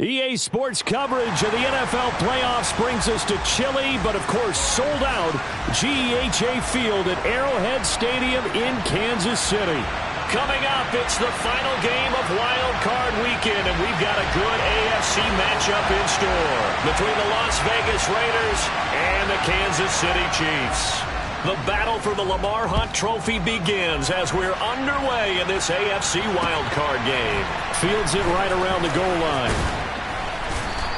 EA Sports coverage of the NFL playoffs brings us to chilly, but of course sold out GEHA Field at Arrowhead Stadium in Kansas City. Coming up, it's the final game of Wild Card Weekend, and we've got a good AFC matchup in store between the Las Vegas Raiders and the Kansas City Chiefs. The battle for the Lamar Hunt Trophy begins as we're underway in this AFC Wild Card game. Fields it right around the goal line.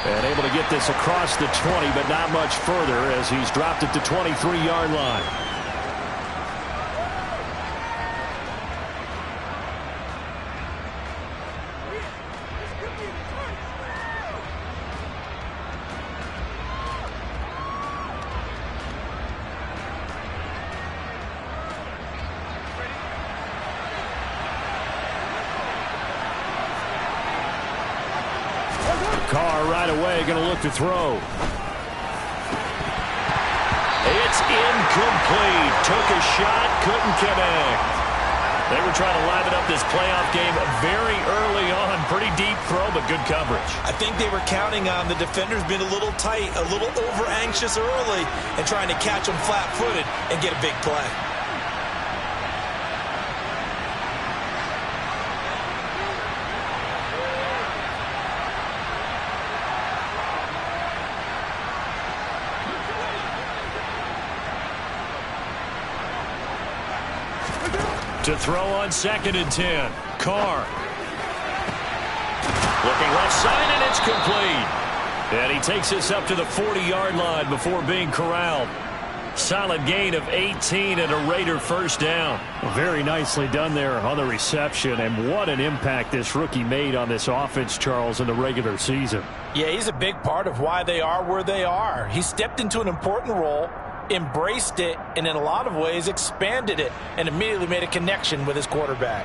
And able to get this across the 20, but not much further as he's dropped it to 23-yard line. Carr right away going to look to throw. It's incomplete. Took a shot, couldn't connect. They were trying to liven up this playoff game very early on. Pretty deep throw, but good coverage. I think they were counting on the defenders being a little tight, a little over-anxious early, and trying to catch them flat-footed and get a big play. To throw on 2nd and 10. Carr. Looking left side, and it's complete. And he takes this up to the 40-yard line before being corralled. Solid gain of 18 and a Raider first down. Very nicely done there on the reception. And what an impact this rookie made on this offense, Charles, in the regular season. Yeah, he's a big part of why they are where they are. He stepped into an important role, embraced it, and in a lot of ways expanded it, and immediately made a connection with his quarterback.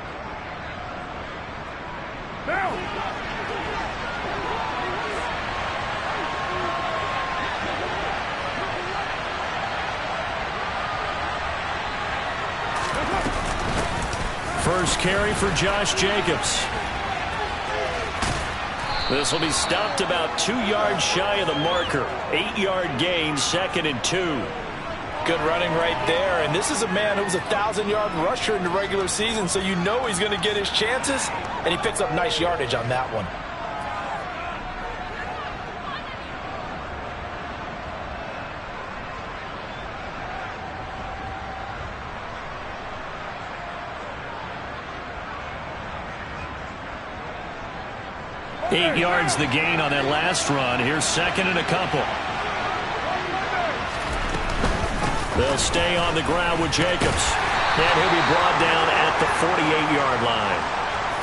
First carry for Josh Jacobs. This will be stopped about 2 yards shy of the marker. 8-yard gain, 2nd and 2. Good running right there, and this is a man who was a 1,000-yard rusher in the regular season, so you know he's going to get his chances, and he picks up nice yardage on that one. Eight yards the gain on that last run. Here's 2nd and a couple. They'll stay on the ground with Jacobs. And he'll be brought down at the 48-yard line.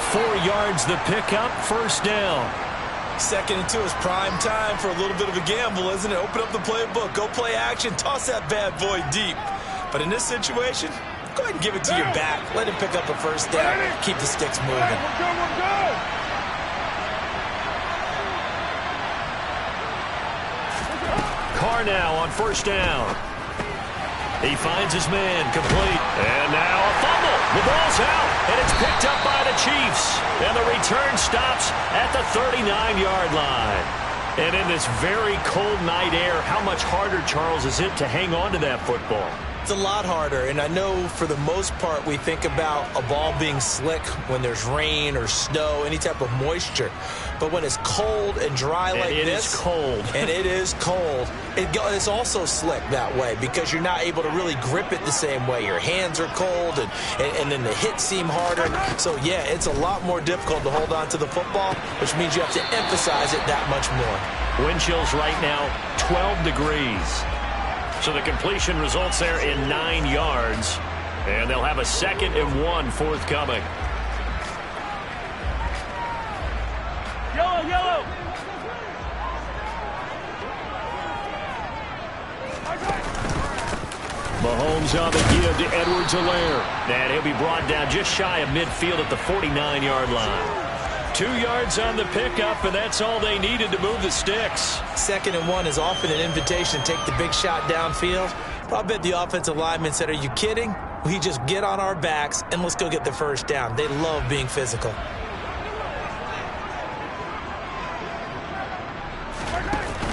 4 yards the pickup, first down. 2nd and 2 is prime time for a little bit of a gamble, isn't it? Open up the playbook, go play action, toss that bad boy deep. But in this situation, go ahead and give it to your back. Let him pick up a first down. Keep the sticks moving. Carr now on first down. He finds his man, complete. And now a fumble. The ball's out, and it's picked up by the Chiefs. And the return stops at the 39-yard line. And in this very cold night air, how much harder, Charles, is it to hang on to that football? It's a lot harder, and I know for the most part we think about a ball being slick when there's rain or snow, any type of moisture. But when it's cold and dry like this, it is cold. And it is cold, it's also slick that way because you're not able to really grip it the same way. Your hands are cold, and then the hits seem harder. So, yeah, it's a lot more difficult to hold on to the football, which means you have to emphasize it that much more. Wind chills right now, 12 degrees. So the completion results there in 9 yards. And they'll have a 2nd and 1 forthcoming. Yellow! Mahomes on the give to Edwards-Helaire. And he'll be brought down just shy of midfield at the 49-yard line. 2 yards on the pickup, and that's all they needed to move the sticks. 2nd and 1 is often an invitation to take the big shot downfield. I bet the offensive lineman said, are you kidding? We just get on our backs and let's go get the first down. They love being physical.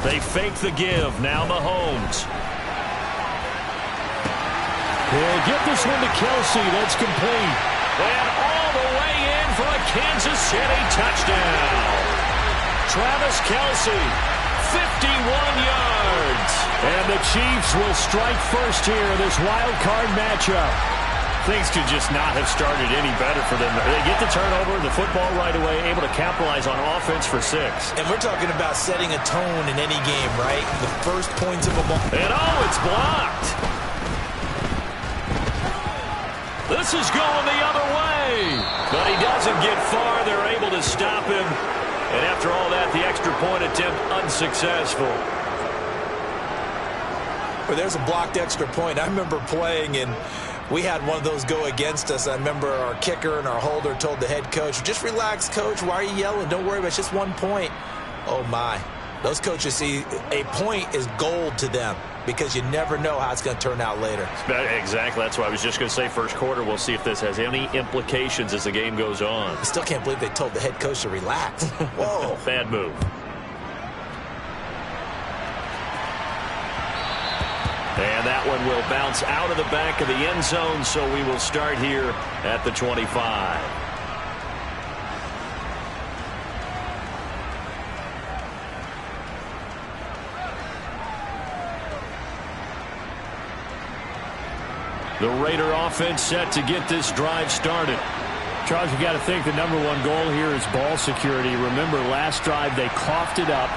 They fake the give. Now Mahomes. He'll get this one to Kelsey. That's complete. And all the way in for a Kansas City touchdown. Travis Kelsey, 51 yards. And the Chiefs will strike first here in this wild card matchup. Things could just not have started any better for them. They get the turnover, the football right away, able to capitalize on offense for 6. And we're talking about setting a tone in any game, right? The first points of a ball. And it's blocked. This is going the other way. But he doesn't get far. They're able to stop him. And after all that, the extra point attempt unsuccessful. Well, there's a blocked extra point. I remember playing, and we had one of those go against us. I remember our kicker and our holder told the head coach, just relax, coach. Why are you yelling? Don't worry about it. It's just 1 point. Oh, my. Those coaches see a point is gold to them because you never know how it's going to turn out later. Exactly. That's why I was just going to say first quarter. We'll see if this has any implications as the game goes on. I still can't believe they told the head coach to relax. Whoa. Bad move. And that one will bounce out of the back of the end zone, so we will start here at the 25. The Raider offense set to get this drive started. Charles, you got to think the #1 goal here is ball security. Remember, last drive they coughed it up.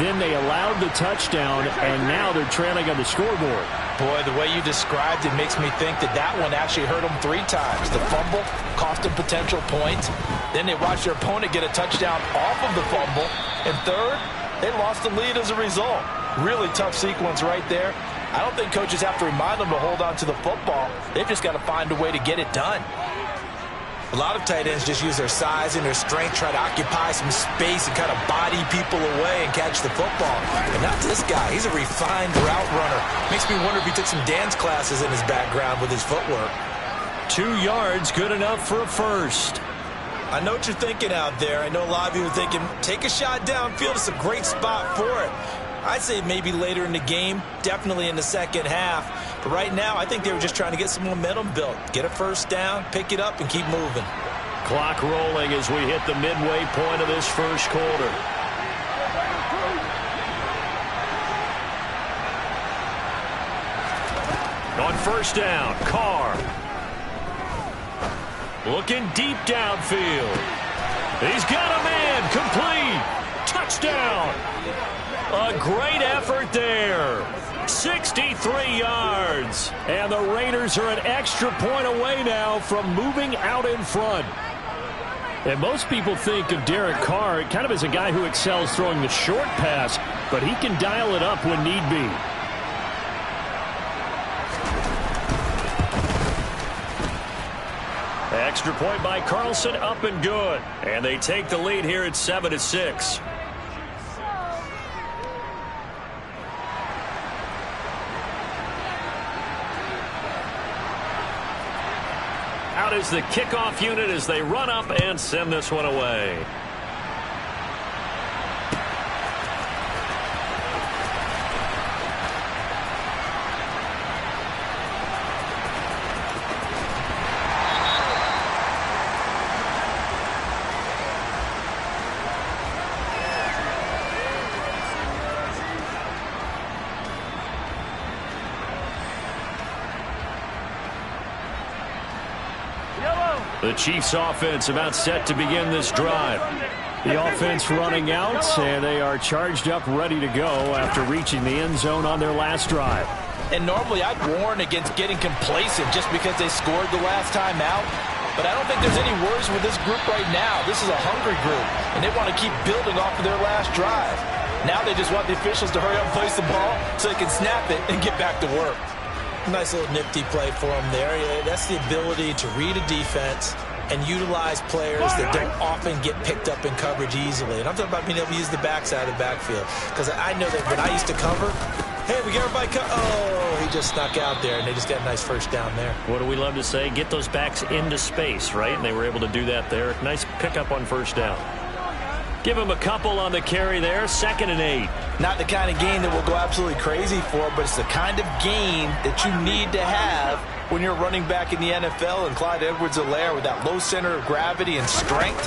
Then they allowed the touchdown, and now they're trailing on the scoreboard. Boy, the way you described it makes me think that one actually hurt them 3 times. The fumble cost them potential points. Then they watched their opponent get a touchdown off of the fumble. And third, they lost the lead as a result. Really tough sequence right there. I don't think coaches have to remind them to hold on to the football. They've just got to find a way to get it done. A lot of tight ends just use their size and their strength, try to occupy some space and kind of body people away and catch the football. But not this guy. He's a refined route runner. Makes me wonder if he took some dance classes in his background with his footwork. 2 yards, good enough for a first. I know what you're thinking out there. I know a lot of you are thinking, take a shot downfield. It's a great spot for it. I'd say maybe later in the game, definitely in the second half. But right now, I think they were just trying to get some momentum built. Get a first down, pick it up, and keep moving. Clock rolling as we hit the midway point of this first quarter. On first down, Carr. Looking deep downfield. He's got a man, complete. Touchdown. A great effort there. 63 yards. And the Raiders are an extra point away now from moving out in front. And most people think of Derek Carr kind of as a guy who excels throwing the short pass, but he can dial it up when need be. Extra point by Carlson, up and good. And they take the lead here at 7-6. Out is the kickoff unit as they run up and send this one away. The Chiefs offense about set to begin this drive. The offense running out, and they are charged up, ready to go after reaching the end zone on their last drive. And normally I'd warn against getting complacent just because they scored the last time out. But I don't think there's any worries with this group right now. This is a hungry group, and they want to keep building off of their last drive. Now they just want the officials to hurry up and place the ball so they can snap it and get back to work. Nice little nifty play for him there. Yeah, that's the ability to read a defense and utilize players that don't often get picked up in coverage easily. And I'm talking about being able to use the backside of the backfield. Because I know that when I used to cover, hey, we got everybody oh, he just snuck out there, and they just got a nice first down there. What do we love to say? Get those backs into space, right? And they were able to do that there. Nice pickup on first down. Give him a couple on the carry there, 2nd and 8. Not the kind of gain that we'll go absolutely crazy for, but it's the kind of gain that you need to have when you're running back in the NFL. And Clyde Edwards-Helaire, with that low center of gravity and strength,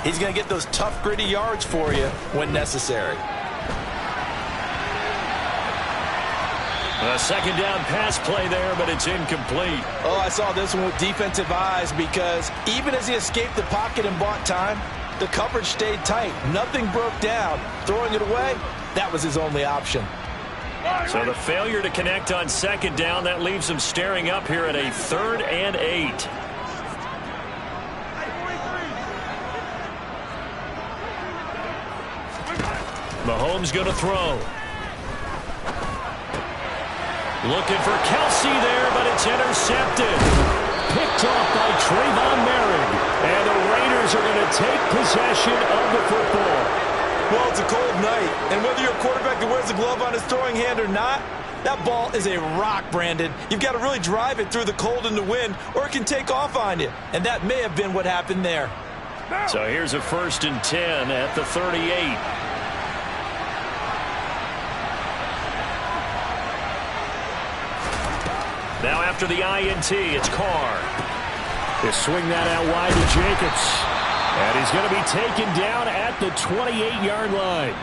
he's going to get those tough, gritty yards for you when necessary. A 2nd down pass play there, but it's incomplete. Oh, I saw this one with defensive eyes, because even as he escaped the pocket and bought time, the coverage stayed tight. Nothing broke down. Throwing it away, that was his only option. So the failure to connect on 2nd down, that leaves him staring up here at a 3rd and 8. Mahomes going to throw. Looking for Kelsey there, but it's intercepted. Picked off by Trayvon Merrick. And the Raiders are going to take possession of the football. Well, it's a cold night, and whether you're a quarterback that wears a glove on his throwing hand or not, that ball is a rock, Brandon. You've got to really drive it through the cold and the wind, or it can take off on you. And that may have been what happened there. So here's a 1st and 10 at the 38. Now after the INT, it's Carr. They swing that out wide to Jacobs. And he's going to be taken down at the 28-yard line.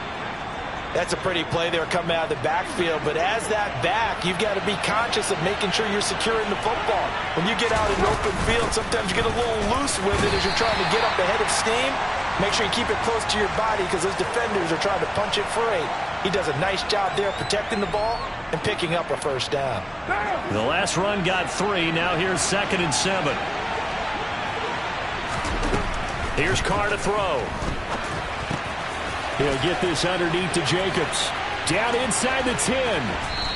That's a pretty play there coming out of the backfield. But as that back, you've got to be conscious of making sure you're securing the football. When you get out in open field, sometimes you get a little loose with it as you're trying to get up ahead of steam. Make sure you keep it close to your body, because those defenders are trying to punch it free. He does a nice job there protecting the ball and picking up a 1st down. The last run got 3. Now here's 2nd and 7. Here's Carr to throw. He'll get this underneath to Jacobs. Down inside the 10.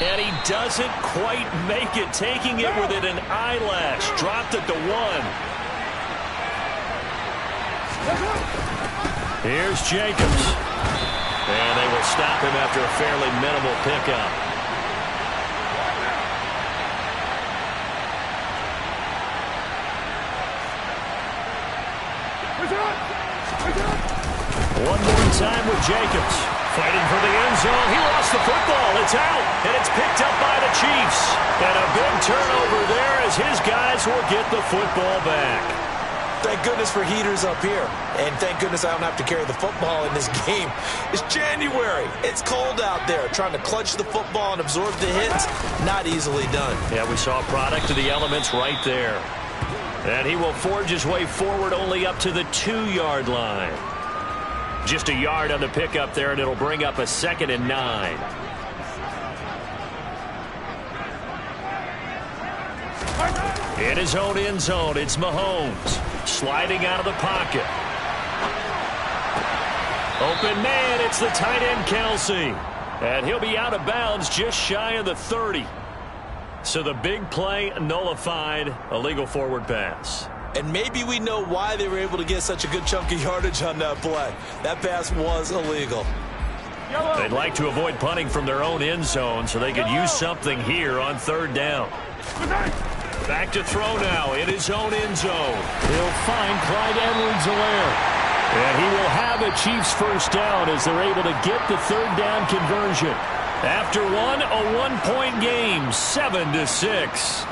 And he doesn't quite make it, taking it within an eyelash. Dropped at the 1. Here's Jacobs. And they will stop him after a fairly minimal pickup. One more time with Jacobs. Fighting for the end zone. He lost the football. It's out. And it's picked up by the Chiefs. And a big turnover there as his guys will get the football back. Thank goodness for heaters up here. And thank goodness I don't have to carry the football in this game. It's January. It's cold out there. Trying to clutch the football and absorb the hits, not easily done. Yeah, we saw a product of the elements right there. And he will forge his way forward only up to the 2-yard line. Just a yard on the pickup there, and it'll bring up a 2nd and 9. In his own end zone, it's Mahomes. Sliding out of the pocket. Open man, it's the tight end Kelsey. And he'll be out of bounds just shy of the 30. So the big play nullified, a legal forward pass. And maybe we know why they were able to get such a good chunk of yardage on that play. That pass was illegal. They'd like to avoid punting from their own end zone so they could use something here on 3rd down. Back to throw now in his own end zone. He'll find Clyde Edwards-Helaire. And he will have a Chiefs 1st down as they're able to get the 3rd down conversion. After one, a 1-point game, 7-6.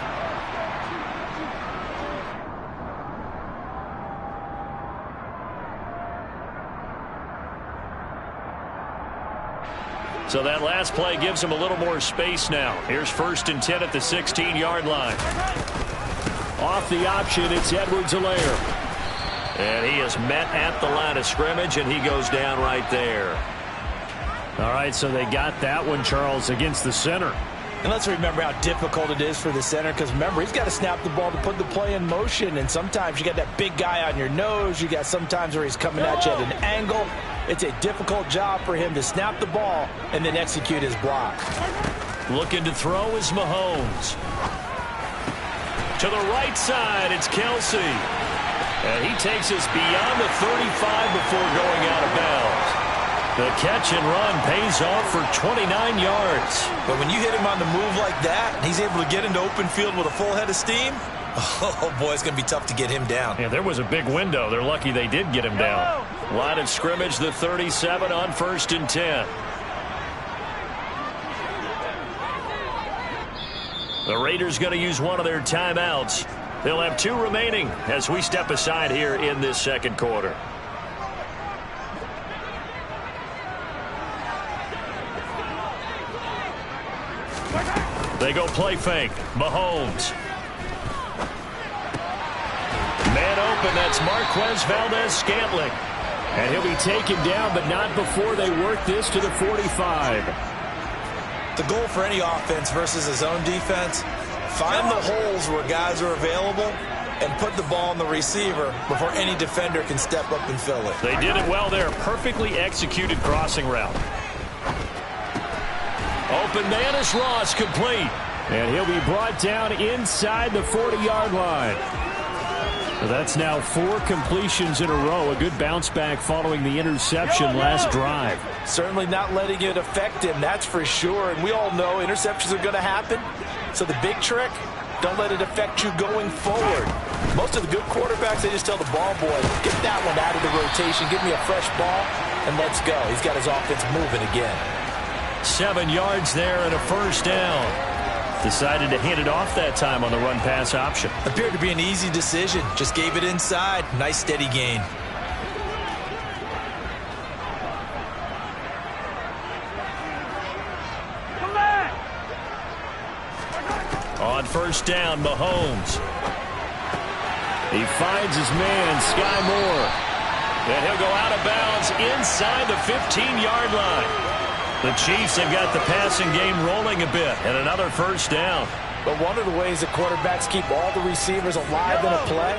So that last play gives him a little more space now. Here's 1st and 10 at the 16-yard line. Off the option, it's Edwards-Helaire. And he is met at the line of scrimmage, and he goes down right there. All right, so they got that one, Charles, against the center. And let's remember how difficult it is for the center, because remember, he's got to snap the ball to put the play in motion, and sometimes you got that big guy on your nose. You got sometimes where he's coming at you at an angle. It's a difficult job for him to snap the ball and then execute his block. Looking to throw is Mahomes. To the right side, it's Kelsey. And he takes us beyond the 35 before going out of bounds. The catch and run pays off for 29 yards. But when you hit him on the move like that, and he's able to get into open field with a full head of steam, Oh, boy, it's going to be tough to get him down. Yeah, there was a big window. They're lucky they did get him down. Line of scrimmage, the 37 on 1st and 10. The Raiders going to use one of their timeouts. They'll have 2 remaining as we step aside here in this second quarter. They go play fake. Mahomes. Man open, that's Marquez Valdez-Scantling. And he'll be taken down, but not before they work this to the 45. The goal for any offense versus his own defense, find the holes where guys are available and put the ball on the receiver before any defender can step up and fill it. They did it well there. Perfectly executed crossing route. Open man is Ross, complete. And he'll be brought down inside the 40-yard line. That's now 4 completions in a row. A good bounce back following the interception last drive. Certainly not letting it affect him, that's for sure. And we all know interceptions are going to happen. So the big trick, don't let it affect you going forward. Most of the good quarterbacks, they just tell the ball boy, get that one out of the rotation, give me a fresh ball, and let's go. He's got his offense moving again. 7 yards there and a first down. Decided to hand it off that time on the run-pass option. Appeared to be an easy decision. Just gave it inside. Nice, steady gain. On first down, Mahomes. He finds his man, Sky Moore. And he'll go out of bounds inside the 15-yard line. The Chiefs have got the passing game rolling a bit, and another first down. But one of the ways that quarterbacks keep all the receivers alive in a play,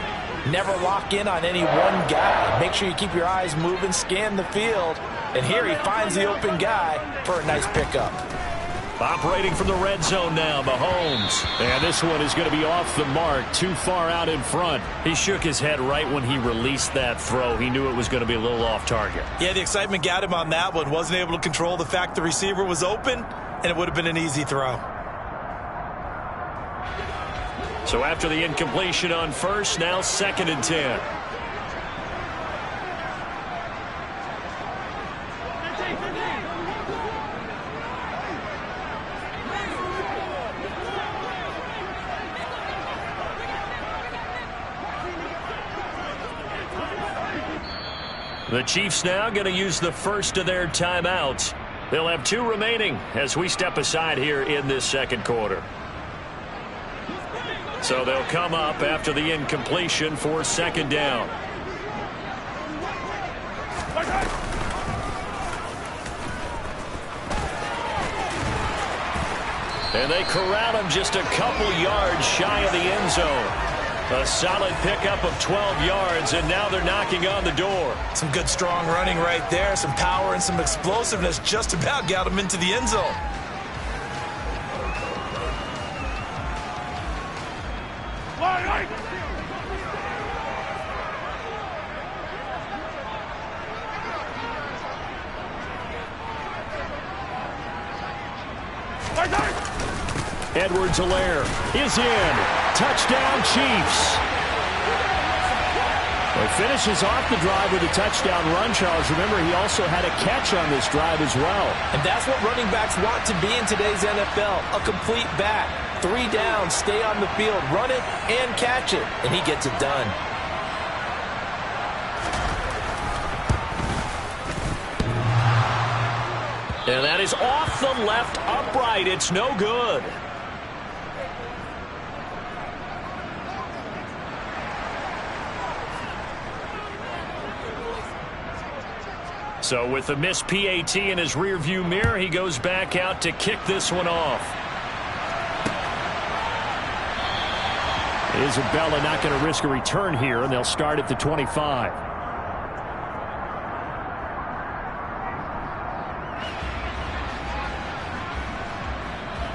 never lock in on any one guy. Make sure you keep your eyes moving, scan the field, and here he finds the open guy for a nice pickup. Operating from the red zone now, Mahomes. And this one is going to be off the mark, too far out in front. He shook his head right when he released that throw. He knew it was going to be a little off target. Yeah, the excitement got him on that one. Wasn't able to control the fact the receiver was open, and it would have been an easy throw. So after the incompletion on first, now 2nd and 10. The Chiefs now going to use the first of their timeouts. They'll have 2 remaining as we step aside here in this second quarter. So they'll come up after the incompletion for 2nd down. And they corral him just a couple yards shy of the end zone. A solid pickup of 12 yards, and now they're knocking on the door. Some good, strong running right there. Some power and some explosiveness just about got him into the end zone. Edwards-Helaire is in. Touchdown, Chiefs. He finishes off the drive with a touchdown run, Charles. Remember, he also had a catch on this drive as well. And that's what running backs want to be in today's NFL, a complete back. 3 downs, stay on the field, run it, and catch it. And he gets it done. And that is off the left upright. It's no good. So with the missed PAT in his rearview mirror, he goes back out to kick this one off. Isabella not going to risk a return here, and they'll start at the 25.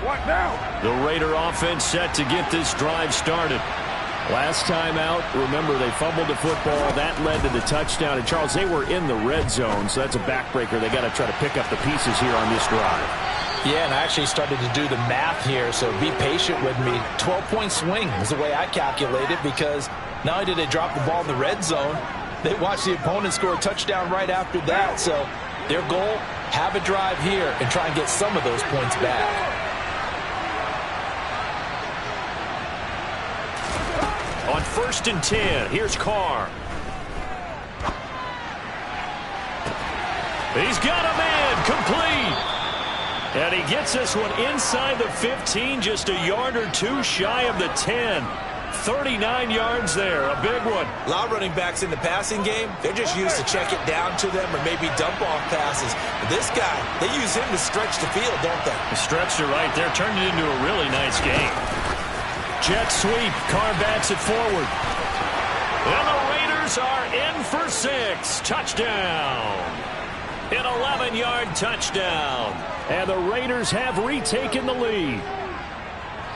What now? The Raider offense set to get this drive started. Last time out, remember, they fumbled the football. That led to the touchdown. And, Charles, they were in the red zone, so that's a backbreaker. They got to try to pick up the pieces here on this drive. Yeah, and I actually started to do the math here, so be patient with me. 12-point swing is the way I calculate it, because not only did they drop the ball in the red zone, they watched the opponent score a touchdown right after that. So their goal, have a drive here and try and get some of those points back. On 1st and 10, here's Carr. He's got a man, complete. And he gets this one inside the 15, just a yard or two shy of the 10. 39 yards there, a big one. A lot of running backs in the passing game, they're just used to check it down to them or maybe dump off passes. But this guy, they use him to stretch the field, don't they? He stretched it right there, turned it into a really nice game. Jet sweep, Carr bats it forward. And the Raiders are in for 6. Touchdown. An 11-yard touchdown. And the Raiders have retaken the lead.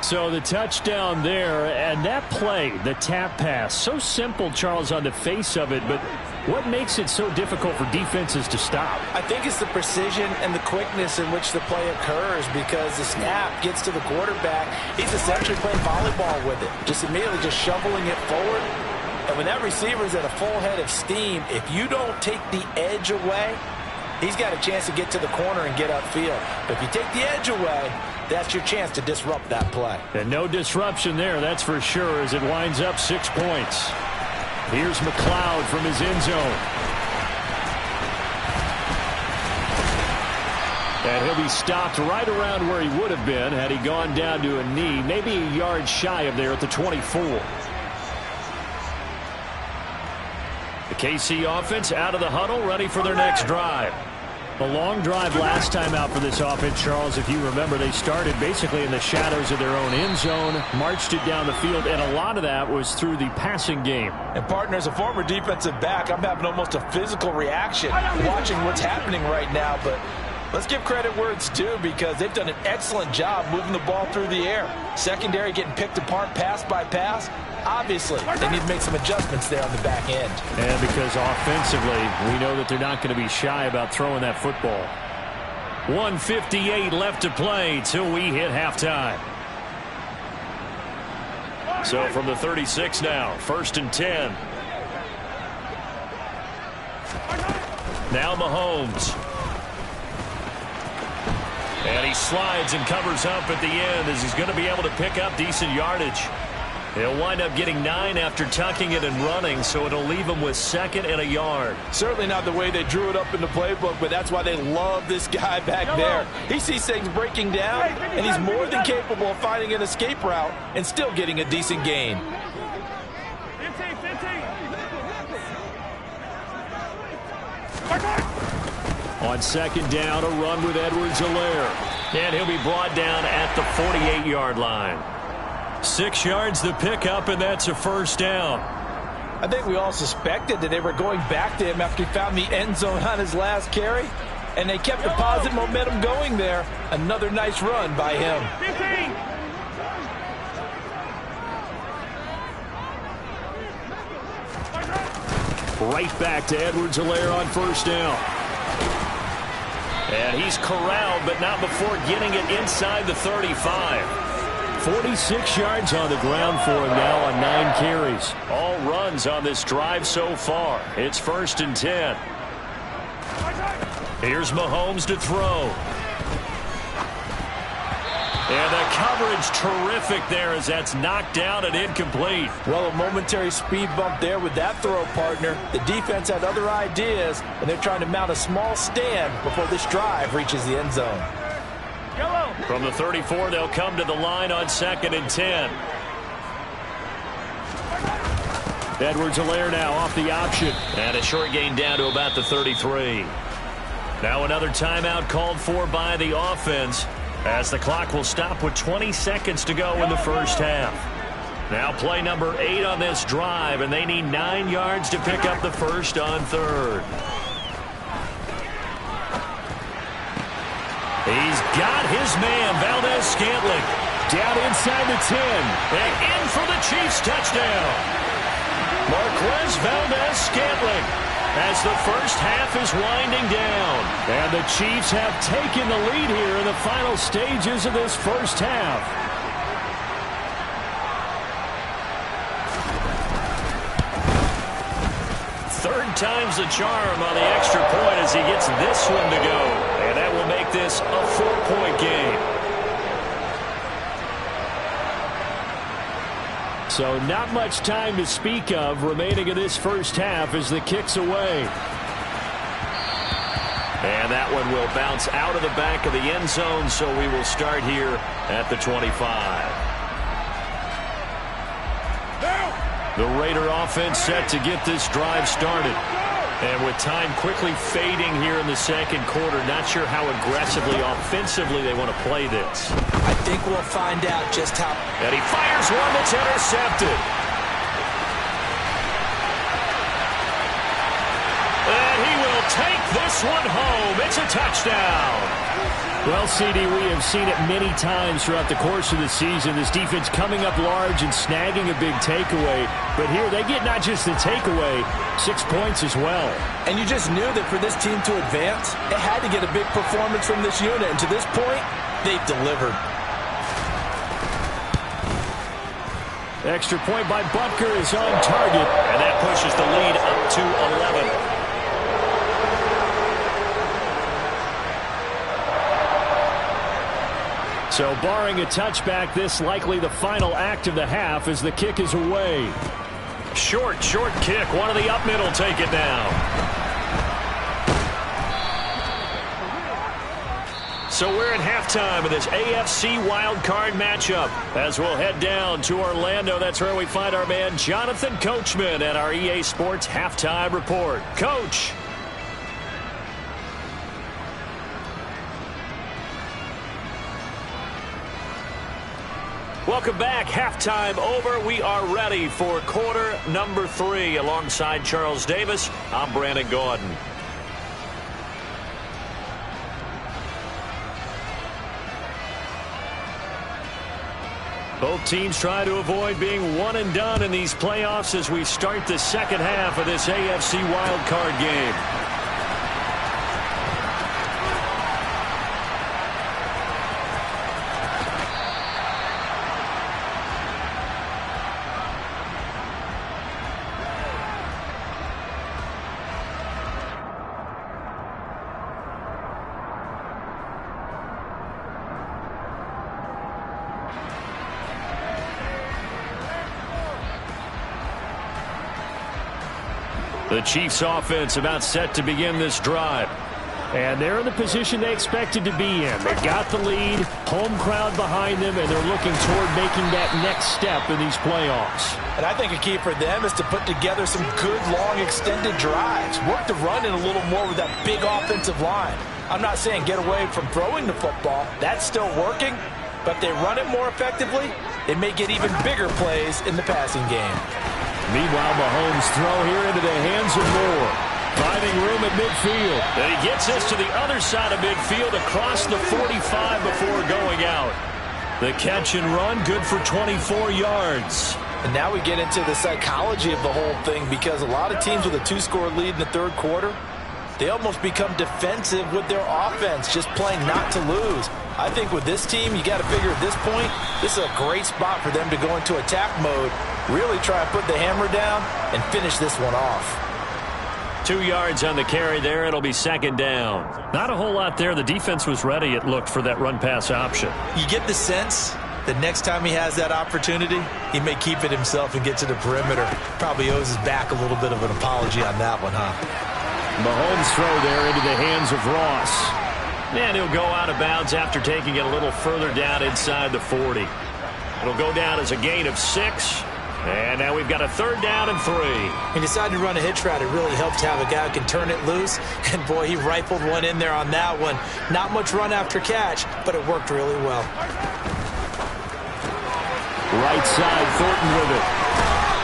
So the touchdown there, and that play, the tap pass, so simple, Charles, on the face of it, but what makes it so difficult for defenses to stop? I think it's the precision and the quickness in which the play occurs, because the snap gets to the quarterback. He's essentially playing volleyball with it, just immediately just shoveling it forward. And when that receiver's at a full head of steam, if you don't take the edge away, he's got a chance to get to the corner and get upfield. But if you take the edge away, that's your chance to disrupt that play. And no disruption there, that's for sure, as it winds up 6 points. Here's McLeod from his end zone. And he'll be stopped right around where he would have been had he gone down to a knee, maybe a yard shy of there at the 24. The KC offense out of the huddle, ready for their next drive. A long drive last time out for this offense, Charles. If you remember, they started basically in the shadows of their own end zone, marched it down the field, and a lot of that was through the passing game. And, partner, as a former defensive back, I'm having almost a physical reaction watching what's happening right now. But let's give credit where it's due, because they've done an excellent job moving the ball through the air. Secondary getting picked apart pass by pass. Obviously, they need to make some adjustments there on the back end. And because offensively, we know that they're not going to be shy about throwing that football. 1:58 left to play till we hit halftime. So from the 36 now, 1st and 10. Now Mahomes. And he slides and covers up at the end, as he's going to be able to pick up decent yardage. He'll wind up getting 9 after tucking it and running, so it'll leave him with 2nd and a yard. Certainly not the way they drew it up in the playbook, but that's why they love this guy back there. He sees things breaking down, and he's more than capable of finding an escape route and still getting a decent gain. 15. On 2nd down, a run with Edwards-Helaire. And he'll be brought down at the 48-yard line. 6 yards the pickup, and that's a 1st down. I think we all suspected that they were going back to him after he found the end zone on his last carry, and they kept the positive momentum going there. Another nice run by him. 15. Right back to Edwards-Helaire on 1st down. And he's corralled, but not before getting it inside the 35. 46 yards on the ground for him now on 9 carries. All runs on this drive so far. It's 1st and 10. Here's Mahomes to throw. And the coverage terrific there, as that's knocked down and incomplete. Well, a momentary speed bump there with that throw, partner. The defense had other ideas, and they're trying to mount a small stand before this drive reaches the end zone. From the 34, they'll come to the line on 2nd and 10. Edwards-Helaire now off the option. And a short gain down to about the 33. Now another timeout called for by the offense, as the clock will stop with 20 seconds to go in the 1st half. Now play number 8 on this drive, and they need 9 yards to pick up the 1st on 3rd. He's got his man, Valdez-Scantling, down inside the 10. And in for the Chiefs touchdown. Marquez Valdez-Scantling, as the 1st half is winding down. And And the Chiefs have taken the lead here in the final stages of this first half. Third time's the charm on the extra point as he gets this one to go. And that will make this a 4-point game. So not much time to speak of remaining in this first half as the kick's away. And that one will bounce out of the back of the end zone, so we will start here at the 25. The Raider offense set to get this drive started. And with time quickly fading here in the second quarter, not sure how aggressively, offensively they want to play this. I think we'll find out just how. And he fires one that's intercepted. And he will take this one home. It's a touchdown. Well, CD, we have seen it many times throughout the course of the season. This defense coming up large and snagging a big takeaway. But here they get not just the takeaway, 6 points as well. And you just knew that for this team to advance, it had to get a big performance from this unit. And to this point, they've delivered. Extra point by Butker is on target. And that pushes the lead up to 11. So barring a touchback, this likely the final act of the half as the kick is away. Short kick. One of the up middle take it down. So we're at halftime of this AFC wildcard matchup. As we'll head down to Orlando, that's where we find our man Jonathan Coachman at our EA Sports Halftime Report. Coach. Welcome back. Halftime over. We are ready for quarter number 3. Alongside Charles Davis, I'm Brandon Gordon. Both teams try to avoid being one and done in these playoffs as we start the second half of this AFC wildcard game. The Chiefs offense about set to begin this drive. And they're in the position they expected to be in. They got the lead, home crowd behind them, and they're looking toward making that next step in these playoffs. And I think a key for them is to put together some good, long, extended drives. Work the run in a little more with that big offensive line. I'm not saying get away from throwing the football. That's still working. But if they run it more effectively, they may get even bigger plays in the passing game. Meanwhile, Mahomes throw here into the hands of Moore. Finding room at midfield. And he gets this to the other side of midfield across the 45 before going out. The catch and run, good for 24 yards. And now we get into the psychology of the whole thing, because a lot of teams with a 2-score lead in the third quarter, they almost become defensive with their offense, just playing not to lose. I think with this team, you got to figure at this point, this is a great spot for them to go into attack mode, really try and put the hammer down and finish this one off. 2 yards on the carry there. It'll be second down. Not a whole lot there. The defense was ready, it looked, for that run-pass option. You get the sense that next time he has that opportunity, he may keep it himself and get to the perimeter. Probably owes his back a little bit of an apology on that one, huh? Mahomes throw there into the hands of Ross. And he'll go out of bounds after taking it a little further down inside the 40. It'll go down as a gain of 6. And now we've got a third down and 3. He decided to run a hitch route. It really helped to have a guy who can turn it loose. And, boy, he rifled one in there on that one. Not much run after catch, but it worked really well. Right side, Thornton with it.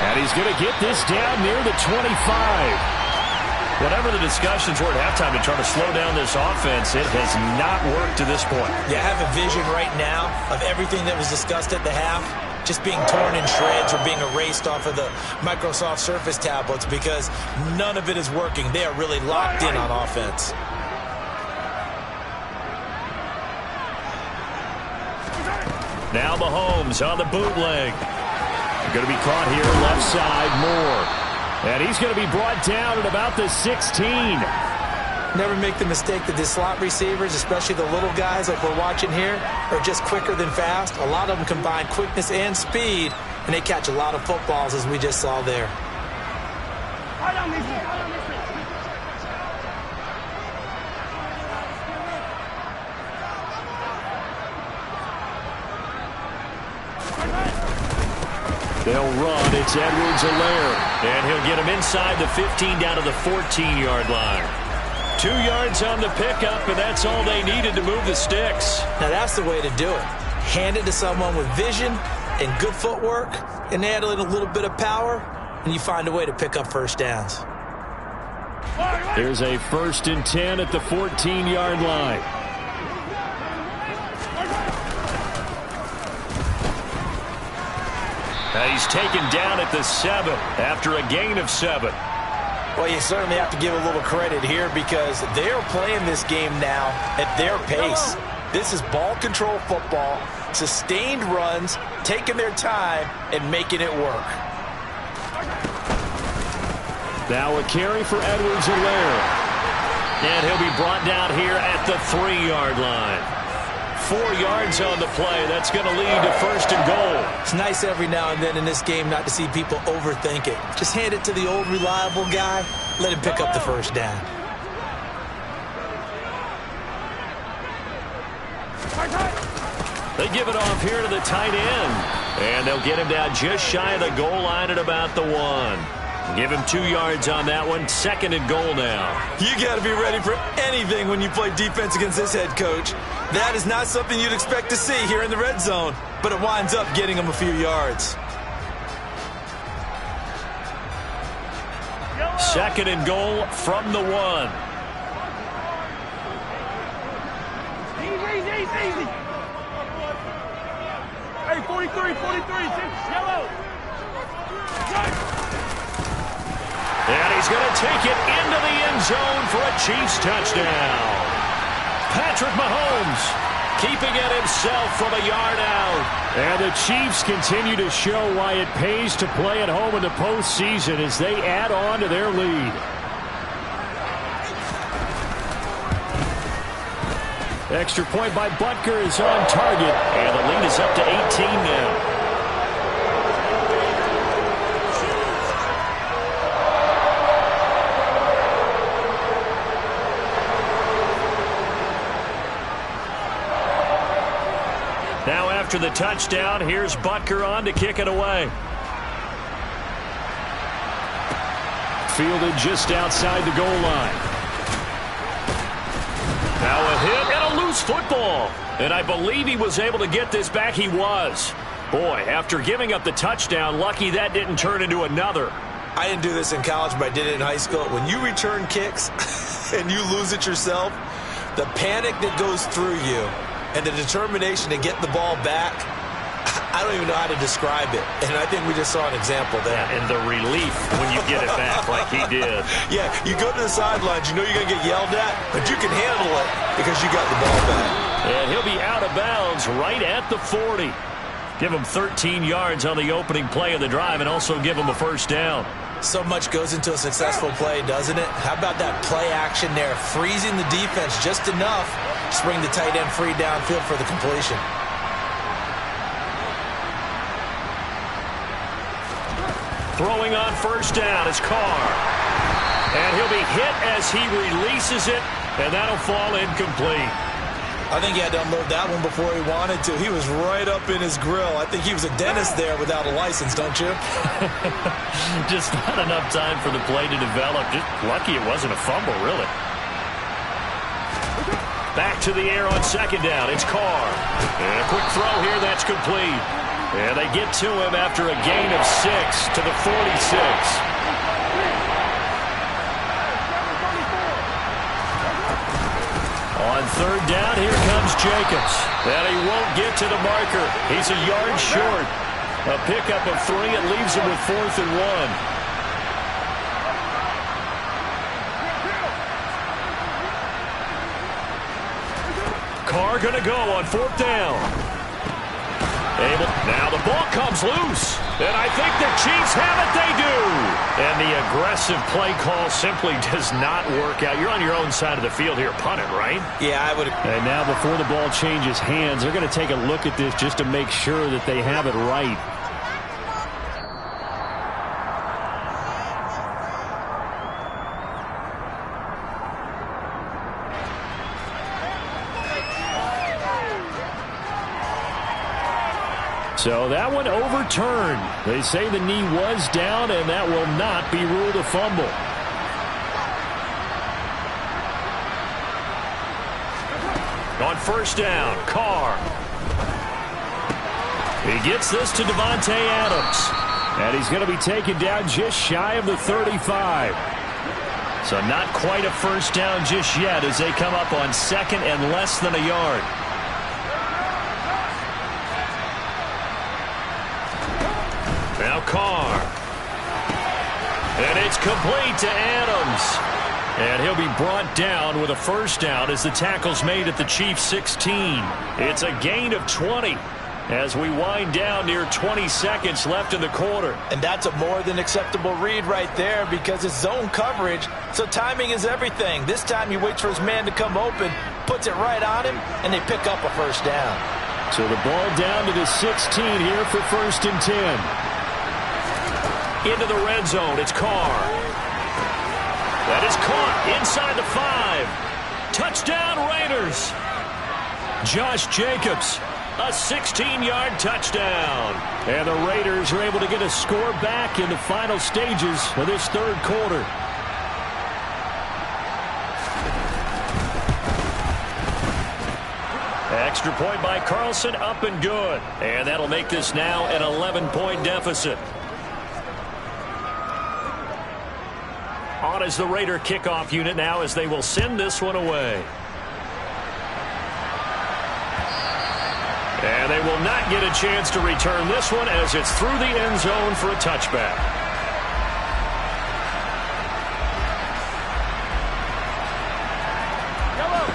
And he's going to get this down near the 25. Whatever the discussions were at halftime to try to slow down this offense, it has not worked to this point. Yeah, I have a vision right now of everything that was discussed at the half just being torn in shreds or being erased off of the Microsoft Surface tablets, because none of it is working. They are really locked in on offense. Now Mahomes on the bootleg. Going to be caught here left side, Moore. And he's going to be brought down at about the 16. Never make the mistake that the slot receivers, especially the little guys like we're watching here, are just quicker than fast. A lot of them combine quickness and speed, and they catch a lot of footballs, as we just saw there. They'll run. It's Edwards-Helaire. And he'll get him inside the 15 down to the 14-yard line. 2 yards on the pickup, and that's all they needed to move the sticks. Now that's the way to do it. Hand it to someone with vision and good footwork, and add in a little bit of power, and you find a way to pick up first downs. Here's a 1st and 10 at the 14-yard line. He's taken down at the 7 after a gain of 7. Well, you certainly have to give a little credit here because they're playing this game now at their pace. This is ball control football, sustained runs, taking their time, and making it work. Now a carry for Edwards-Helaire. And he'll be brought down here at the 3-yard line. 4 yards on the play. That's going to lead to 1st and goal. It's nice every now and then in this game not to see people overthink it. Just hand it to the old reliable guy. Let him pick up the first down. They give it off here to the tight end. And they'll get him down just shy of the goal line at about the 1. Give him 2 yards on that one. 2nd and goal now. You got to be ready for anything when you play defense against this head coach. That is not something you'd expect to see here in the red zone, but it winds up getting him a few yards. 2nd and goal from the 1. Easy. Hey, 43, yellow. And he's going to take it into the end zone for a Chiefs touchdown. Patrick Mahomes keeping it himself from a yard out. And the Chiefs continue to show why it pays to play at home in the postseason as they add on to their lead. Extra point by Butker is on target, and the lead is up to 18 now. Now after the touchdown, here's Butker on to kick it away. Fielded just outside the goal line. Now a hit and a loose football. And I believe he was able to get this back. He was. Boy, after giving up the touchdown, lucky that didn't turn into another. I didn't do this in college, but I did it in high school. When you return kicks and you lose it yourself, the panic that goes through you and the determination to get the ball back, I don't even know how to describe it. And I think we just saw an example there. Yeah, and the relief when you get it back like he did. Yeah, you go to the sidelines, you know you're going to get yelled at, but you can handle it because you got the ball back. And he'll be out of bounds right at the 40. Give him 13 yards on the opening play of the drive and also give him a first down. So much goes into a successful play, doesn't it? How about that play action there, freezing the defense just enough to bring the tight end free downfield for the completion. Throwing on first down is Carr. And he'll be hit as he releases it, and that'll fall incomplete. I think he had to unload that one before he wanted to. He was right up in his grill. I think he was a dentist there without a license, don't you? Just not enough time for the play to develop. Just lucky it wasn't a fumble, really. Back to the air on second down. It's Carr. And a quick throw here. That's complete. And they get to him after a gain of 6 to the 46. On third down, here comes Jacobs. And he won't get to the marker. He's a yard short. A pickup of 3. It leaves him with 4th and 1. Carr going to go on 4th down. Now the ball comes loose. And I think the Chiefs have it. They do. And the aggressive play call simply does not work out. You're on your own side of the field here. Punt it, right? Yeah, I would. And now before the ball changes hands, they're going to take a look at this just to make sure that they have it right. So that one overturned. They say the knee was down, and that will not be ruled a fumble. On first down, Carr. He gets this to Davante Adams. And he's going to be taken down just shy of the 35. So not quite a first down just yet as they come up on second and less than a yard. Now Carr. And it's complete to Adams. And he'll be brought down with a first down as the tackle's made at the Chiefs' 16. It's a gain of 20 as we wind down near 20 seconds left in the quarter. And that's a more than acceptable read right there because it's zone coverage, so timing is everything. This time he waits for his man to come open, puts it right on him, and they pick up a first down. So the ball down to the 16 here for first and 10. Into the red zone, it's Carr. That is caught inside the 5. Touchdown Raiders. Josh Jacobs, a 16-yard touchdown. And the Raiders are able to get a score back in the final stages of this third quarter. Extra point by Carlson, up and good. And that'll make this now an 11-point deficit. On is the Raider kickoff unit now as they will send this one away. And they will not get a chance to return this one as it's through the end zone for a touchback.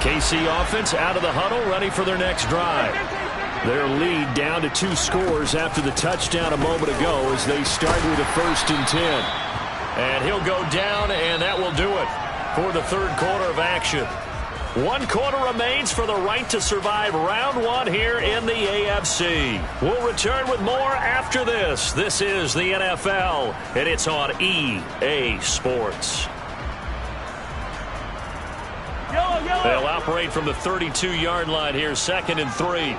KC offense out of the huddle, ready for their next drive. Their lead down to 2 scores after the touchdown a moment ago as they start with a first and 10. And he'll go down, and that will do it for the third quarter of action. 1 quarter remains for the right to survive round 1 here in the AFC. We'll return with more after this. This is the NFL, and it's on EA Sports. They'll operate from the 32-yard line here, 2nd and 3.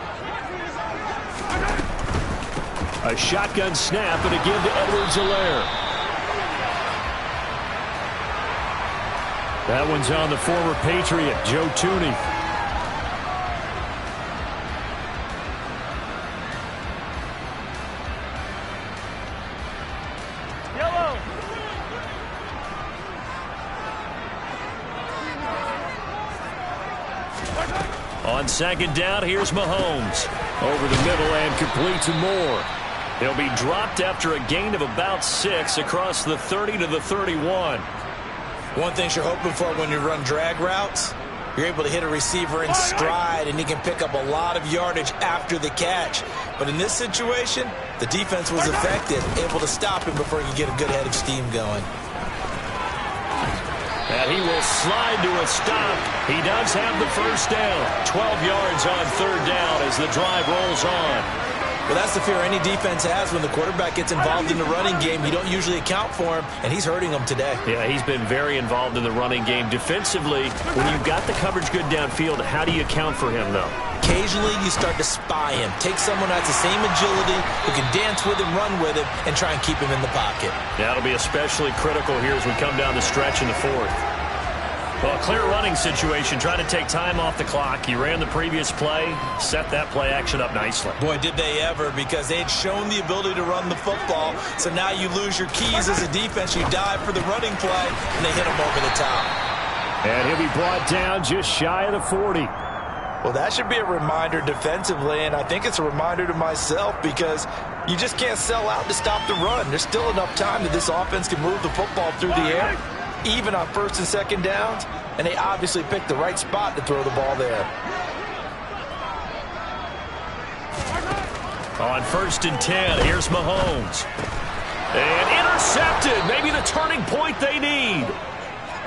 A shotgun snap, and again to Edwards-Helaire. That one's on the former Patriot, Joe Thuney. Yellow. On second down, here's Mahomes. Over the middle and complete to Moore. He'll be dropped after a gain of about 6 across the 30 to the 31. One thing you're hoping for when you run drag routes, you're able to hit a receiver in stride, and he can pick up a lot of yardage after the catch. But in this situation, the defense was effective, able to stop him before he could get a good head of steam going. And he will slide to a stop. He does have the first down. 12 yards on third down as the drive rolls on. Well, that's the fear any defense has when the quarterback gets involved in the running game. You don't usually account for him, and he's hurting them today. Yeah, he's been very involved in the running game. Defensively, when you've got the coverage good downfield, how do you account for him, though? Occasionally, you start to spy him. Take someone who has the same agility, who can dance with him, run with him, and try and keep him in the pocket. That'll be especially critical here as we come down the stretch in the 4th. Well, a clear running situation, trying to take time off the clock. He ran the previous play, set that play action up nicely. Boy, did they ever, because they had shown the ability to run the football. So now you lose your keys as a defense. You dive for the running play, and they hit him over the top. And he'll be brought down just shy of the 40. Well, that should be a reminder defensively, and I think it's a reminder to myself because you just can't sell out to stop the run. There's still enough time that this offense can move the football through the air, even on first and second downs, and they obviously picked the right spot to throw the ball there. On 1st and 10, here's Mahomes. And intercepted. Maybe the turning point they need.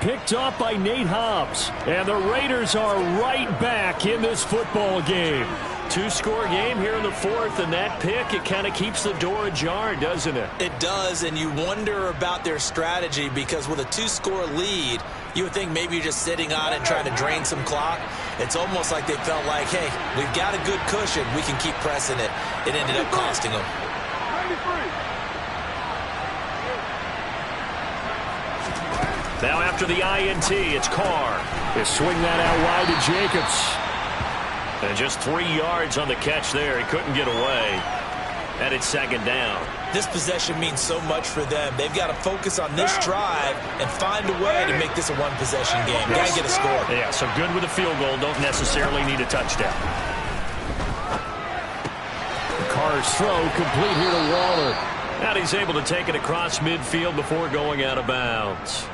Picked off by Nate Hobbs. And the Raiders are right back in this football game. Two-score game here in the 4th, and that pick, it kind of keeps the door ajar, doesn't it? It does, and you wonder about their strategy because with a 2-score lead, you would think maybe you're just sitting on it and trying to drain some clock. It's almost like they felt like, hey, we've got a good cushion. We can keep pressing it. It ended up costing them. 93. Now after the INT, it's Carr. They swing that out wide to Jacobs. And just 3 yards on the catch there. He couldn't get away. And it's 2nd down. This possession means so much for them. They've got to focus on this drive and find a way to make this a one-possession game. Got to get a score. Yeah, so good with a field goal. Don't necessarily need a touchdown. Carr's throw complete here to Waller. And he's able to take it across midfield before going out of bounds.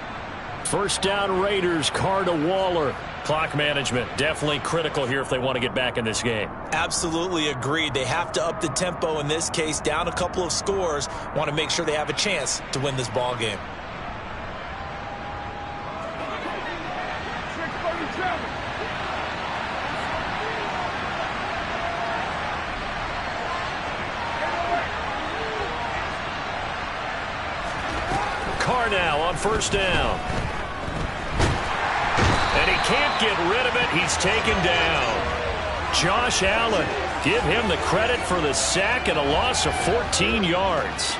1st down Raiders, Carr to Waller. Clock management definitely critical here if they want to get back in this game. Absolutely agreed. They have to up the tempo in this case, down a couple of scores. Want to make sure they have a chance to win this ball game. 637. Carr now on 1st down. And he can't get rid of it. He's taken down. Josh Allen, give him the credit for the sack and a loss of 14 yards.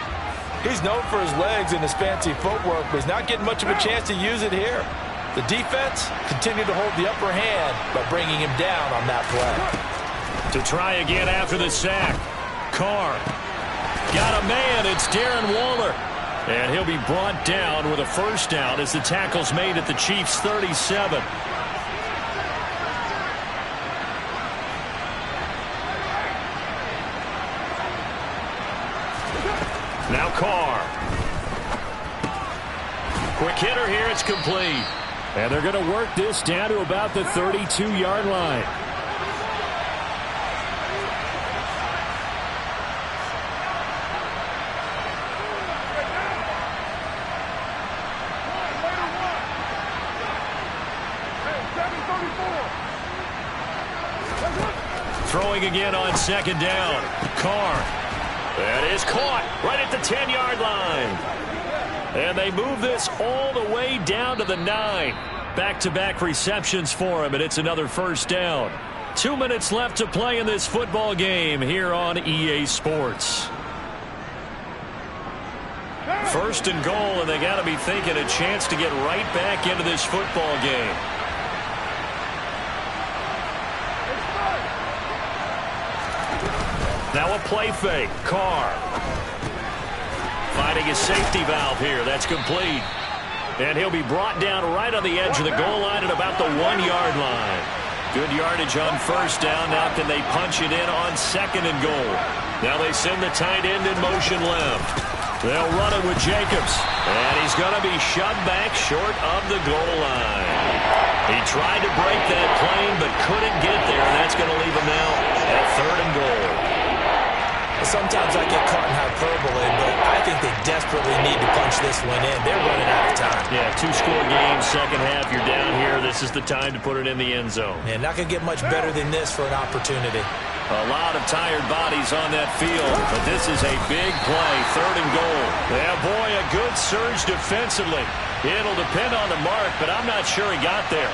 He's known for his legs and his fancy footwork, but he's not getting much of a chance to use it here. The defense continued to hold the upper hand by bringing him down on that play. To try again after the sack. Carr got a man. It's Darren Waller. And he'll be brought down with a 1st down as the tackle's made at the Chiefs' 37. Now Carr. Quick hitter here. It's complete. And they're going to work this down to about the 32-yard line. Throwing again on 2nd down. Carr. That is caught right at the 10-yard line. And they move this all the way down to the 9. Back-to-back receptions for him, and it's another 1st down. 2 minutes left to play in this football game here on EA Sports. 1st and goal, and they got to be thinking a chance to get right back into this football game. Now a play fake. Carr finding his safety valve here. That's complete. And he'll be brought down right on the edge of the goal line at about the 1-yard line. Good yardage on 1st down. Now can they punch it in on 2nd and goal? Now they send the tight end in motion left. They'll run it with Jacobs. And he's going to be shoved back short of the goal line. He tried to break that plane but couldn't get there. And that's going to leave him now at 3rd and goal. Sometimes I get caught in hyperbole, but I think they desperately need to punch this one in. They're running out of time. Yeah, 2-score game, 2nd half. You're down here. This is the time to put it in the end zone. Yeah, not going to get much better than this for an opportunity. A lot of tired bodies on that field, but this is a big play. 3rd and goal. Yeah, boy, a good surge defensively. It'll depend on the mark, but I'm not sure he got there.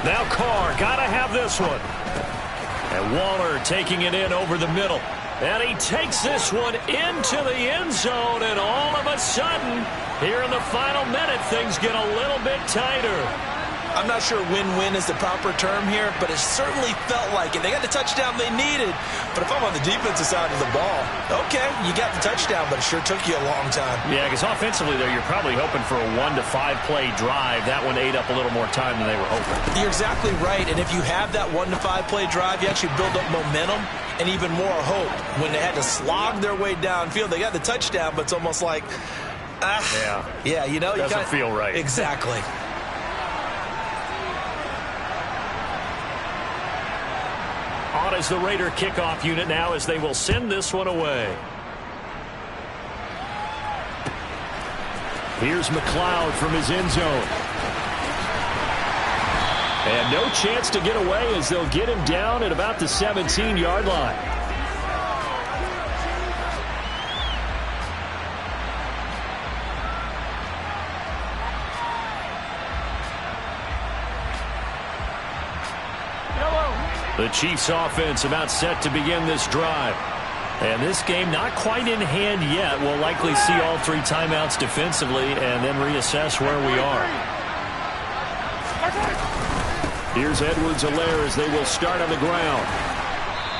Now Carr, gotta have this one. And Waller taking it in over the middle. And he takes this one into the end zone, and all of a sudden, here in the final minute, things get a little bit tighter. I'm not sure win-win is the proper term here, but it certainly felt like it. They got the touchdown they needed, but if I'm on the defensive side of the ball, okay, you got the touchdown, but it sure took you a long time. Yeah, because offensively there, you're probably hoping for a 1 to 5 play drive. That one ate up a little more time than they were hoping. You're exactly right, and if you have that 1 to 5 play drive, you actually build up momentum and even more hope. When they had to slog their way downfield, they got the touchdown, but it's almost like, yeah, you know, doesn't feel right. Exactly. On is the Raider kickoff unit now as they will send this one away. Here's McLeod from his end zone. And no chance to get away as they'll get him down at about the 17-yard line. The Chiefs offense about set to begin this drive. And this game not quite in hand yet. We'll likely see all 3 timeouts defensively and then reassess where we are. Here's Edwards-Helaire as they will start on the ground.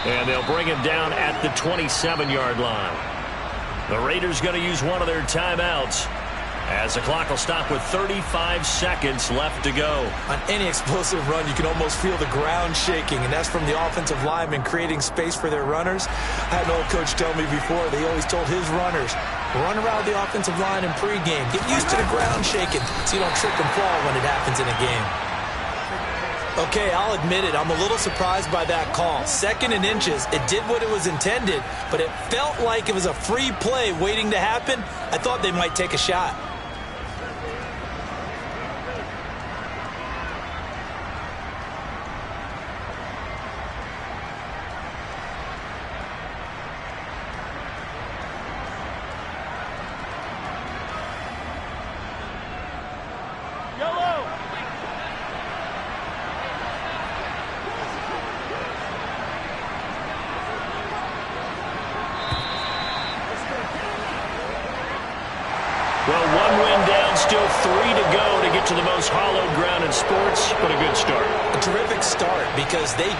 And they'll bring him down at the 27-yard line. The Raiders going to use one of their timeouts as the clock will stop with 35 seconds left to go. On any explosive run, you can almost feel the ground shaking, and that's from the offensive linemen creating space for their runners. I had an old coach tell me before, they always told his runners, run around the offensive line in pregame. Get used to the ground shaking so you don't trip and fall when it happens in a game. Okay, I'll admit it. I'm a little surprised by that call. 2nd and inches. It did what it was intended, but it felt like it was a free play waiting to happen. I thought they might take a shot. Well, 1 win down, still 3 to go to get to the most hallowed ground in sports, but a good start. A terrific start because they